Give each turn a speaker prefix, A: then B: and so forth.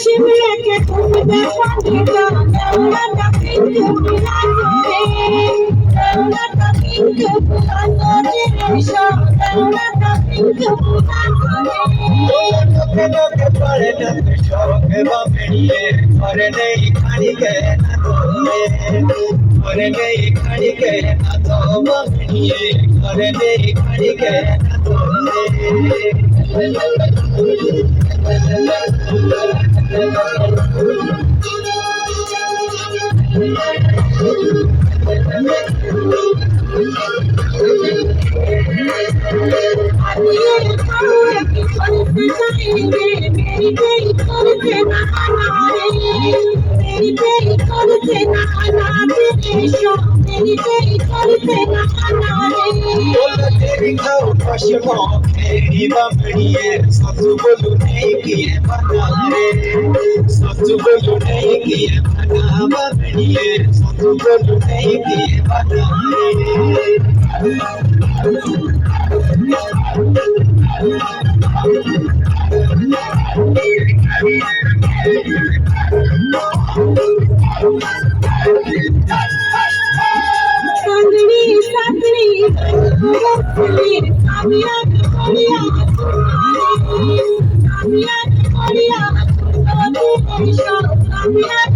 A: শিমলেকে তুমি দেখা দিতা দেওলাটা কিন্তু পুরানো রে দেওলাটা কিন্তু পুরানো রে দেওলাটা কিন্তু পুরানো রে লোকে পড়ে না শোকে বাপড়িয়ে করে নেই খানিকে না করে নেই খানিকে না তো বাপড়িয়ে করে নেই খানিকে না सच बोलू नहीं किए बना रे सच बोलू नहीं किए बना बनिए सच बोलू नहीं किए बना संगड़ी संगड़ी I'm